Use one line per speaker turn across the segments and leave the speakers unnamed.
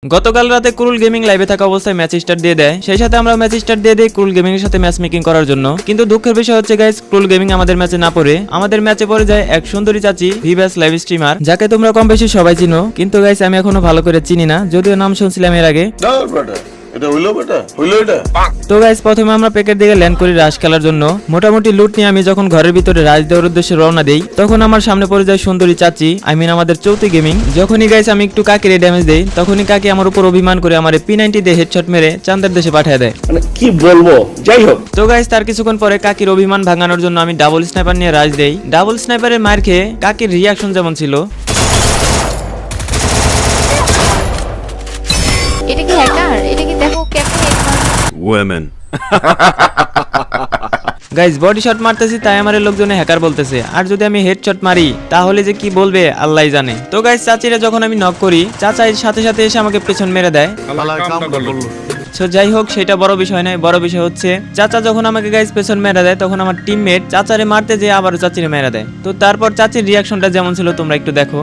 গতকাল রাতে কুরুল গেমিং লাইভে থাকা অবস্থায় ম্যাচ স্টার্ট দিয়ে দেয়, সেই সাথে আমরা ম্যাচ স্টার্ট দিয়ে দেই কুরুল গেমিং এর সাথে ম্যাচ মেকিং করার জন্য। কিন্তু দুঃখের বিষয় হচ্ছে গাইস, কুরুল গেমিং আমাদের ম্যাচে না পড়ে আমাদের ম্যাচে পড়ে যায় এক সুন্দরী চাচি ভিভাস লাইভ স্ট্রিমার, যাকে তোমরা কম বেশি সবাই চিনো। কিন্তু গাইস আমি এখনো ভালো করে চিনি না, যদিও নাম শুনছিলাম এর আগে। তো গাইস প্রথমে আমরা প্যাকের দিকে ল্যান্ড করি রাশ খেলার জন্য। মোটামুটি লুট নিয়ে আমি যখন ঘরের ভিতরে রাশ দেওয়ার উদ্দেশ্যে রওনা দেই, তখন আমার সামনে পড়ে যায় সুন্দরী চাচি, আই মিন আমাদের চৌতি গেমিং। যখনই গাইস আমি একটু কাকিরে ড্যামেজ দেই, তখনই কাকি আমার উপর অভিমান করে আমার P90 দিয়ে হেডশট মেরে চাঁদের দেশে পাঠিয়ে দেয়।
মানে কি বলবো, যাই হোক।
তো গাইস তার কিছুক্ষণ পরে কাকির অভিমান ভাঙানোর জন্য আমি ডাবল স্নাইপার নিয়ে রাশ দেই। ডাবল স্নাইপারের মার খেয়ে কাকির রিয়াকশন যেমন ছিল,
এটা কি হ্যাকার? এটা কি দেখো captain
women
guys body shot মারতেছি তাই আমার লোকজনে হ্যাকার বলতেছে, আর যদি আমি হেডশট মারি তাহলে যে কি বলবে আল্লাহই জানে। তো গাইস চাচিরা যখন আমি নক করি, চাচা এর সাথে সাথে এসে আমাকে পেছন মেরে দেয়। সো যাই হোক, সেটা বড় বিষয় নয়, বড় বিষয় হচ্ছে চাচা যখন আমাকে গাইস পেছন মেরে দেয়, তখন আমার টিমমেট চাচারে মারতে যেয়ে আবার চাচিরে মেরে দেয়। তো তারপর চাচির রিয়াকশনটা যেমন ছিল তোমরা একটু দেখো।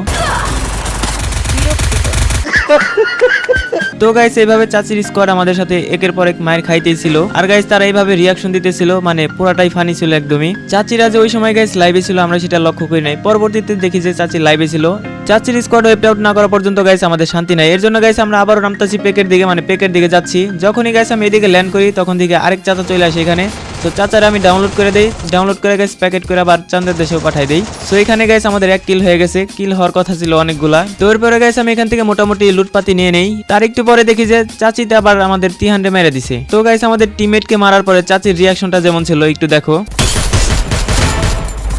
তো গাইস এইভাবে চাচির স্কোয়াড আমাদের সাথে একের পর এক মায়ের খাইতেছিল, আর গাইস তারা এইভাবে রিয়াকশন দিতেছিল, মানে পুরাটাই ফানি ছিল একদমই। চাচিরা যে ওই সময় গাইস লাইভে ছিল আমরা সেটা লক্ষ্য করি নাই, পরবর্তীতে দেখি যে চাচি লাইভে ছিল। চাচির স্কোয়াড ওয়েপ আউট না করা পর্যন্ত গাইস আমাদের শান্তি নাই। এর জন্য গাইস আমরা আবারও নামতাছি পেকের দিকে, মানে পেকের দিকে যাচ্ছি। যখনই গাইস আমি এদিকে ল্যান্ড করি, তখন দিকে আরেক চাচা চলে আসে এখানে। তো চাচারা আমি ডাউনলোড করে দেই, ডাউনলোড করে গাইস প্যাকেট করে আবার চাঁদের দেশেও পাঠাই দেই। সো এখানে গাইস আমাদের এক কিল হয়ে গেছে, কিল হওয়ার কথা ছিল অনেকগুলা। তো এরপরে গাইস আমি এখান থেকে মোটামুটি লুটপাতি নিয়ে নেই। তার একটু পরে দেখি যে চাচিতে আবার আমাদের 300 মেরে দিছে। তো গাইস আমাদের টিমমেটকে মারার পরে চাচির রিয়াকশনটা যেমন ছিল একটু দেখো।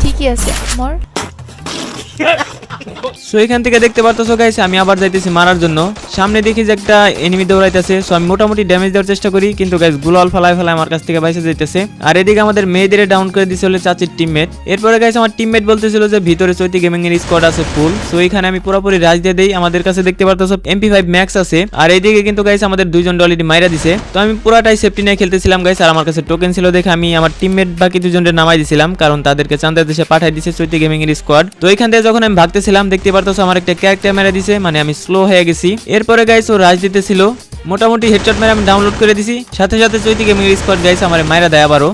ঠিকই আছে মোর।
সো এখান থেকে দেখতে পারতেছো গাইস আমি আবার যাইতেছি মারার জন্য। সামনে দেখি যে একটা এনিমি দৌড়াইতেছে, সো আমি মোটামুটি ড্যামেজ দেওয়ার চেষ্টা করি, কিন্তু গাইস গ্লোয়াল ফেলায় আমার কাছ থেকে বাইসে যাইতেছে। আর এদিকে আমাদের মেয়েদের ডাউন করে দিয়েছিল চাচির টিমমেট। এরপরে গাইস আমার টিমমেট বলতেছিল যে ভিতরে চৈতি গেমিং এর স্কোয়াড আছে ফুল। সো এখানে আমি পুরোপুরি রাজ দিয়ে দেই। আমাদের কাছে দেখতে পারতেছো MP5 ম্যাক্স আছে, আর এইদিকে কিন্তু গাইস আমাদের দুইজন অলরেডি মাইরা দিছে। তো আমি পুরাটাই সেফটি নিয়ে খেলতেছিলাম গাইস, আর আমার কাছে টোকেন ছিল দেখে আমি আমার টিমমেট বাকি দুজনের নামাই দিছিলাম, কারণ তাদেরকে চাঁদের দেশে পাঠাই দিছে চৈতি গেমিং এর স্কোয়াড। তো এখান থেকে যখন আমি ভাগতেছিলাম দেখতে পারতেছো আমার একটা ক্যারেক্টার মেরে দিছে, মানে আমি স্লো হয়ে গেছি। এরপরে গাইস ও রাজ দিতেছিল, মোটামুটি হেডশট মেরে আমি ডাউনলোড করে দিছি, সাথে সাথে চৈতি গেমিং স্কোয়াড গাইস আমার মাইরা দেয় আবারও।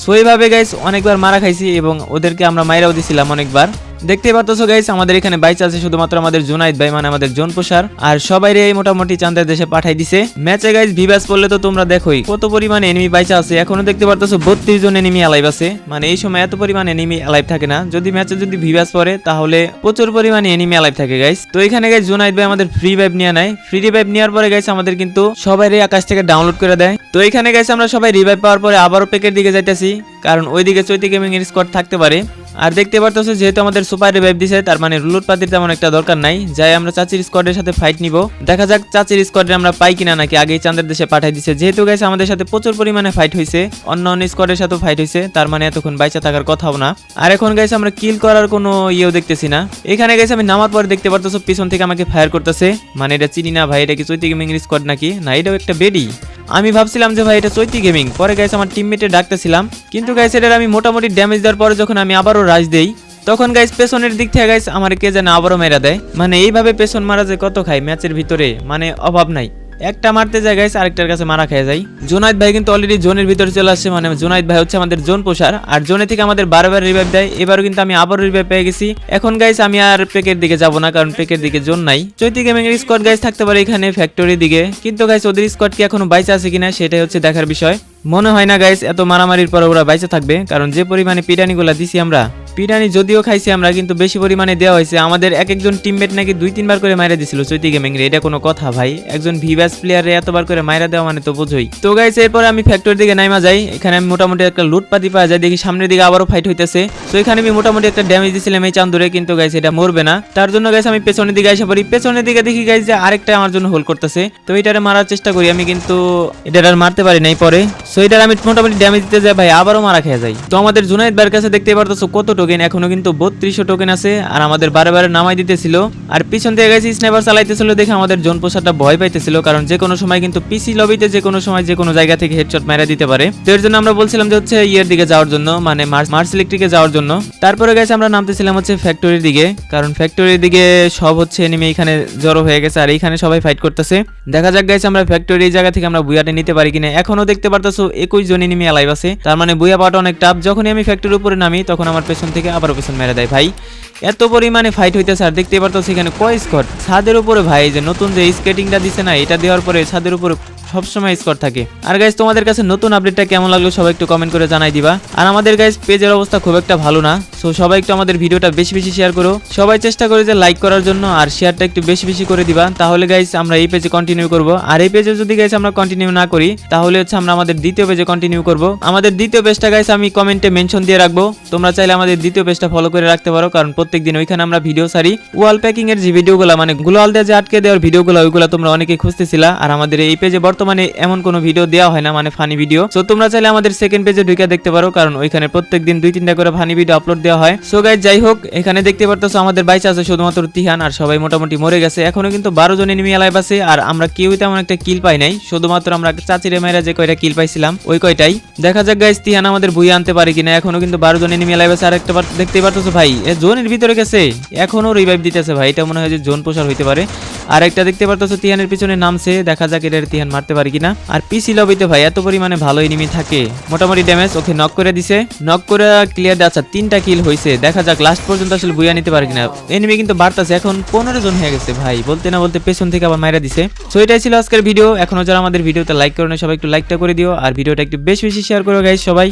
সো এইভাবে গাইস অনেকবার মারা খাইছি এবং ওদেরকে আমরা মাইরাও দিছিলাম অনেকবার। দেখতে পারতেছো গাইস আমাদের এখানে বাইচ আছে শুধুমাত্র আমাদের জুনাইদ ভাই, মানে আমাদের জোন পোষার, আর সবাই রে মোটামুটি চাঁদের দেশে পাঠাই দিছে। ম্যাচে গাইস ভিভাস পড়লে তো তোমরা দেখোই কত পরিমাণে এনিমি বাইচা আছে। এখনো দেখতে পারতেছো 32 জন এনিমি অ্যালাইভ আছে, মানে এই সময় এত পরিমাণে এনিমি অ্যালাইভ থাকে না। যদি ম্যাচে যদি ভিভাস পড়ে তাহলে প্রচুর পরিমাণে এনিমি অ্যালাইভ থাকে গাইস। তো এখানে গাইস জুনাইদ ভাই আমাদের ফ্রি ভাইব নিয়ে নেয়। ফ্রি রিভাইভ নেওয়ার পরে গাইস আমাদের কিন্তু সবাই রে আকাশ থেকে ডাউনলোড করে দেয়। তো এখানে গাইস আমরা সবাই রিভাইভ পাওয়ার পরে আবারও পেকের দিকে যাইতেছি, কারণ ওইদিকে চৈতি গেমিং এর স্কোয়াড থাকতে পারে। আর দেখতে পারতেছো যেহেতু আমাদের সুপার রিভাইভ দিছে, তার মানে রুলুট পাতির তেমন একটা দরকার নাই। যাই আমরা চাচির স্কোয়াডের সাথে ফাইট নিব, দেখা যাক চাচির স্কোয়াডে আমরা পাই কিনা, নাকি আগেই চাঁদের দেশে পাঠাই দিছে। যেহেতু গাইস আমাদের সাথে প্রচুর পরিমাণে ফাইট হইছে, অন্য অন্য স্কোয়াডের সাথেও ফাইট হইছে, তার মানে এতক্ষণ বাইচা থাকার কথাও না। আর এখন গাইস আমরা কিল করার কোনো ইয়েও দেখতেছি না। এখানে গাইস আমি নামার পরে দেখতে পারতেছো পিছন থেকে আমাকে ফায়ার করতেছে, মানে এটা চিনি না ভাই, এটা কি চৈতি গেমিং এর স্কোয়াড নাকি না, এটাও একটা বেডি। আমি ভাবছিলাম যে ভাই এটা চৈতি গেমিং, পরে গাইস আমার টিমমেটে ডাকতেছিলাম, কিন্তু গাইস এটার আমি মোটামুটি ড্যামেজ দেওয়ার পরে যখন আমি আবারও রাজ দেই, তখন গাইস পেছনের দিক থেকে গাইস আমার কে যেন আবারও মেরা দেয়। মানে এইভাবে পেছন মারা যে কত খাই ম্যাচের ভিতরে, মানে অভাব নাই। একটা মারতে যায় গাইস আরেকটার কাছে মারা খেয়ে যায়। জুনাইদ ভাই কিন্তু অলরেডি জোনের ভিতরে চলে আসছে, মানে জুনাইদ ভাই হচ্ছে আমাদের জোন পোষার, আর জোনে থেকে আমাদের বারবার রিভাইভ দেয়। এবারও কিন্তু আমি আবারও রিভাইভ পেয়ে গেছি। এখন গাইস আমি আর পেকের দিকে যাব না, কারণ পেকের দিকে জোন নাই। চৈতি গেমিং এর স্কোয়াড গাইস থাকতে পারে এখানে ফ্যাক্টরি দিকে, কিন্তু গাইস ওদের স্কোয়াড কি এখনো বাইচা আছে কিনা সেটাই হচ্ছে দেখার বিষয়। মনে হয় না গাইস এত মারামারির পর ওরা বাইচা থাকবে, কারণ যে পরিমাণে পিটানিগুলা দিছি আমরা, পিটানি যদিও খাইছি আমরা কিন্তু বেশি পরিমাণে দেওয়া হয়েছে। আমাদের এক একজন টিমমেট নাকি 2-3 বার করে মাইরা দিছিল চৈতি গেমিং রে, এটা কোনো কথা ভাই? একজন ভিভাস প্লেয়ারে এতবার করে মাইরা দেওয়া মানে তো বুঝোই। তো গাইস এরপর আমি ফ্যাক্টরির দিকে নাইমা যাই, এখানে আমি মোটামুটি একটা লুটপাতি পাওয়া যায়, দেখি সামনের দিকে আবারও ফাইট হইতেছে। তো এখানে আমি মোটামুটি একটা ড্যামেজ দিছিলাম এই চান্দুরে, কিন্তু গাইস এটা মরবে না। তার জন্য গাইস আমি পেছনের দিকে এসে পড়ি, পেছনের দিকে দেখি গাইস যে আরেকটা আমার জন্য হোল্ড করতেছে। তো এটারে মারার চেষ্টা করি আমি, কিন্তু এটা আর মারতে পারি নাই পরে। সো এটার আমি মোটামুটি ড্যামেজ দিতে যাই ভাই, আবারও মারা খেয়ে যাই। তো আমাদের জুনাইদ ভাইয়ের কাছে দেখতে পারতেছো কত টোকেন, এখনো কিন্তু 3200 টোকেন আছে, আর আমাদের বারে বারে নামাই দিতেছিল। আর পিছন থেকে গেছি স্নাইপার চালাইতেছিল দেখে আমাদের জোন পোষাটা ভয় পাইতেছিল, কারণ যে কোনো সময় কিন্তু পিসি লবিতে যে কোনো সময় যে কোনো জায়গা থেকে হেডশট মেরে দিতে পারে। তো এর জন্য আমরা বলছিলাম যে হচ্ছে ইয়ের দিকে যাওয়ার জন্য, মানে মার্স ইলেকট্রিকে যাওয়ার জন্য। তারপরে গেছে আমরা নামতেছিলাম হচ্ছে ফ্যাক্টরির দিকে, কারণ ফ্যাক্টরির দিকে সব হচ্ছে এনিমি এখানে জড়ো হয়ে গেছে, আর এইখানে সবাই ফাইট করতেছে। দেখা যাক গাইস আমরা ফ্যাক্টরি জায়গা থেকে আমরা বুয়াটা নিতে পারি কিনা। এখনো দেখতে পারতেছো 21 জন এনিমি অ্যালাইভ আছে, তার মানে বুয়া পাওয়াটা অনেক টাফ। যখনই আমি ফ্যাক্টরির উপরে নামি তখন আমার পেছন থেকে আবারও পেছন মেরে দেয় ভাই। এত পরিমাণে ফাইট হইতেছে, আর দেখতে পারতেছো এখানে কয় স্কোয়াড ছাদের উপরে ভাই। যে নতুন যে স্কেটিংটা দিছে না, এটা দেওয়ার পরে ছাদের উপরে সবসময় স্কোর থাকে। আর গাইস তোমাদের কাছে নতুন আপডেটটা কেমন লাগলো সবাই একটু কমেন্ট করে জানাই দিবা। আর আমাদের গাইস পেজের অবস্থা খুব একটা ভালো না, সো সবাই একটু আমাদের ভিডিওটা বেশি বেশি শেয়ার করো। সবাই চেষ্টা করে যে লাইক করার জন্য, আর শেয়ারটা একটু বেশি বেশি করে দিবা, তাহলে গাইস আমরা এই পেজে কন্টিনিউ করব। আর এই পেজে যদি গাইস আমরা কন্টিনিউ না করি তাহলে হচ্ছে আমরা আমাদের দ্বিতীয় পেজে কন্টিনিউ করব। আমাদের দ্বিতীয় পেজটা গাইস আমি কমেন্টে মেনশন দিয়ে রাখবো, তোমরা চাইলে আমাদের দ্বিতীয় পেজটা ফলো করে রাখতে পারো, কারণ প্রত্যেকদিন ওইখানে আমরা ভিডিও সারি। ওয়াল প্যাকিং এর যে ভিডিওগুলো, মানে গ্লোয়াল দিয়ে যে আটকে দেওয়ার ভিডিওগুলো, ওইগুলো তোমরা অনেকেই খুঁজতেছিলা। আর আমাদের এই পেজে বর্তমানে এমন কোনো ভিডিও দেওয়া হয় না, মানে ফানি ভিডিও। সো তোমরা চাইলে আমাদের সেকেন্ড পেজে ঢুকে দেখতে পারো, কারণ ওইখানে প্রত্যেকদিন 2-3টা করে ফানি ভিডিও আপলোড দেওয়া হয়। সো গাইস যাই হোক, এখানে দেখতে পারতেছো আমাদের বাইচে আছে শুধুমাত্র তিহান, আর সবাই মোটামুটি মরে গেছে। এখনো কিন্তু 12 জন এনিমি অ্যালাইভ আছে, আর আমরা কেউই তেমন একটা কিল পাই নাই, শুধুমাত্র আমরা চাচিরে মেয়েরা যে কয়টা কিল পাইছিলাম ওই কয়টাই। দেখা যাক গাইস তিহান আমাদের বুয়ে আনতে পারে কিনা। এখনো কিন্তু 12 জন এনিমি অ্যালাইভ আছে। আর একটা দেখতে পারতেছো ভাই এ জোনের ভিতরে গেছে, এখনো রিভাইভ দিতেছে ভাই, এটা মনে হয় যে জোন প্রসার হইতে পারে। আর একটা দেখতে পারতেছো তিহানের পিছনে নামছে, দেখা যাক এটা তিহান মারতে পারে কিনা। আর পিসি লবিতে ভাই এত পরিমাণে ভালো এনিমি থাকে, মোটামুটি ড্যামেজ ওকে নক করে দিছে, নক করে ক্লিয়ার। আচ্ছা 3টা কিল হইছে, দেখা যাক লাস্ট পর্যন্ত আসলে বুয়া নিতে পারে কিনা। এনিমি কিন্তু বাড়তাছে, এখন 15 জন হয়ে গেছে ভাই, বলতে না বলতে পেছন থেকে আবার মাইরা দিছে। সো এটাই ছিল আজকের ভিডিও। এখনো যারা আমাদের ভিডিওতে লাইক করে না সবাই একটু লাইকটা করে দিও, আর ভিডিওটা একটু বেশি বেশি শেয়ার করো গাইস সবাই।